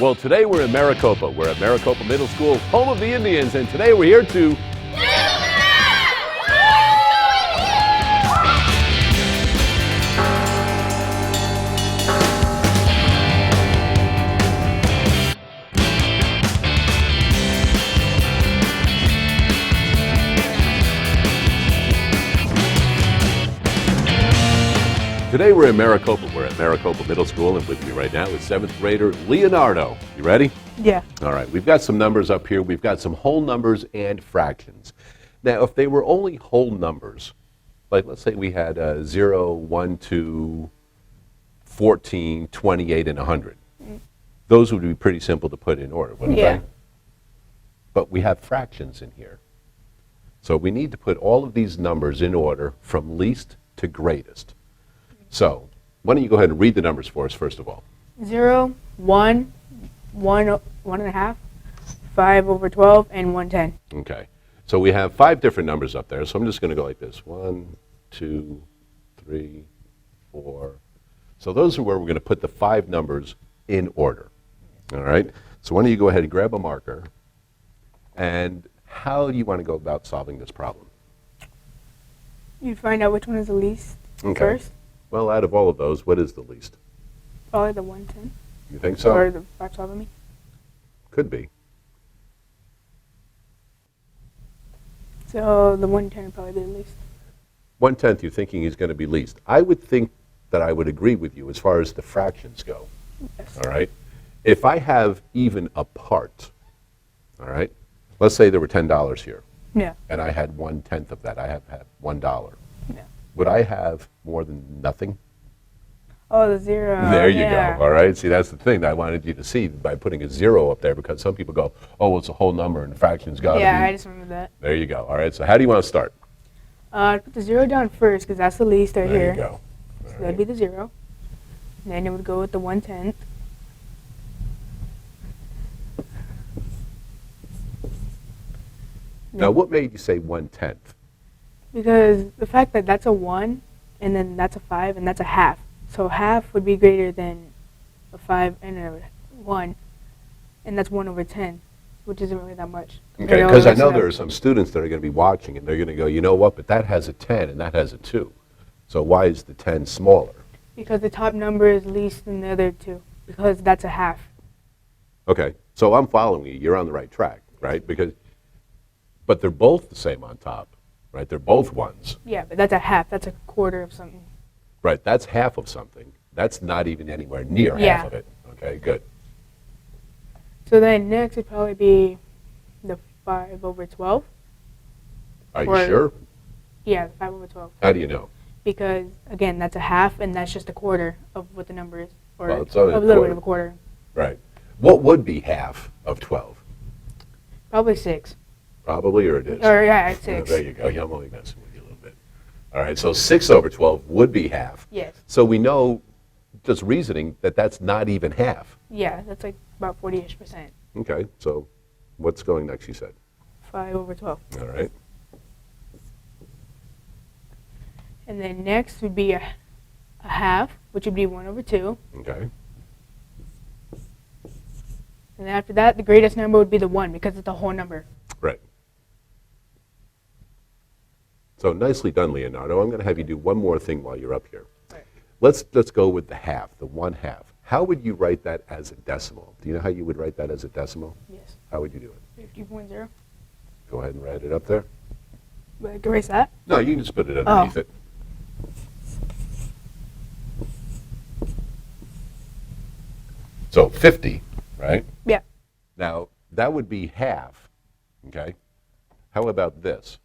Well, today we're in Maricopa. We're at Maricopa Middle School, home of the Indians, and today we're here to... Today we're in Maricopa. We're at Maricopa Middle School, and with me right now is 7th grader Leonardo. You ready? Yeah. All right. We've got some numbers up here. We've got some whole numbers and fractions. Now, if they were only whole numbers, like let's say we had 0, 1, 2, 14, 28, and 100. Those would be pretty simple to put in order, wouldn't they? But we have fractions in here. So we need to put all of these numbers in order from least to greatest. So, why don't you go ahead and read the numbers for us, first of all. 0, 1, 1.5, 5 over 12, and 110. Okay. So we have 5 different numbers up there, so I'm just going to go like this. 1, 2, 3, 4. So those are where we're going to put the 5 numbers in order. All right? So why don't you go ahead and grab a marker, and how do you want to go about solving this problem? You find out which one is the least first. Well, out of all of those, what is the least? Probably the 110. You think so? Or the 512, I mean. Could be. So the 110 would probably be the least. 1/10 you're thinking is going to be least. I would think that I would agree with you as far as the fractions go. Yes. All right? If I have even a part, all right? Let's say there were $10 here. Yeah. And I had 1/10 of that. I have had $1. Yeah. Would I have more than nothing? Oh, the 0. There you go. All right. See, that's the thing that I wanted you to see by putting a 0 up there, because some people go, oh, well, it's a whole number and the fraction's got to be. Yeah, I just remember that. There you go. All right. So how do you want to start? I'd put the 0 down first because that's the least right here. There you go. So that'd be the 0. And then it would go with the 1/10. Now, what made you say 1/10? Because the fact that that's a 1, and then that's a 5, and that's a half. So half would be greater than a 5 and a 1, and that's 1 over 10, which isn't really that much. Okay, because I know there are some students that are going to be watching, and they're going to go, you know what, but that has a 10 and that has a 2. So why is the 10 smaller? Because the top number is least than the other two, because that's a half. Okay, so I'm following you. You're on the right track, right? But they're both the same on top, right? They're both ones. Yeah, but that's a half. That's a quarter of something. Right, that's half of something. That's not even anywhere near half of it. Okay, good. So then next would probably be the 5 over 12. Are you sure? Yeah, 5 over 12. How do you know? Because, again, that's a half, and that's just a quarter of what the number is. Or Well, it's only a a little quarter. bit of a quarter. Right. What would be half of 12? Probably 6. Probably, or it is? Or, yeah, 6. There you go. Yeah, I'm only messing with you a little bit. All right, so 6 over 12 would be half. Yes. So we know, just reasoning, that that's not even half. Yeah, that's like about 40-ish%. Okay, so what's going next, you said? 5 over 12. All right. And then next would be a half, which would be 1 over 2. Okay. And then after that, the greatest number would be the 1, because it's a whole number. Right. So nicely done, Leonardo. I'm going to have you do one more thing while you're up here. Right. Let's go with the half, the 1/2. How would you write that as a decimal? Do you know how you would write that as a decimal? Yes. How would you do it? 50.0. Go ahead and write it up there. Like, erase that? No, you can just put it underneath it. So 50, right? Yeah. Now, that would be half, okay? How about this?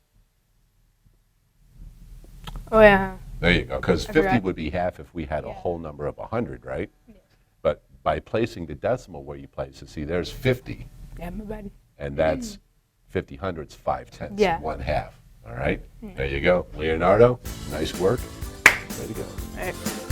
Oh, yeah. There you go, because I 50 forgot. would be half if we had a Yeah. whole number of 100, right? Yes. But by placing the decimal where you place it, see, there's 50, Yeah, my bad. and that's 50 hundredths, 5/10, Yeah. 1/2. All right? There you go. Leonardo, nice work. Way to go. All right.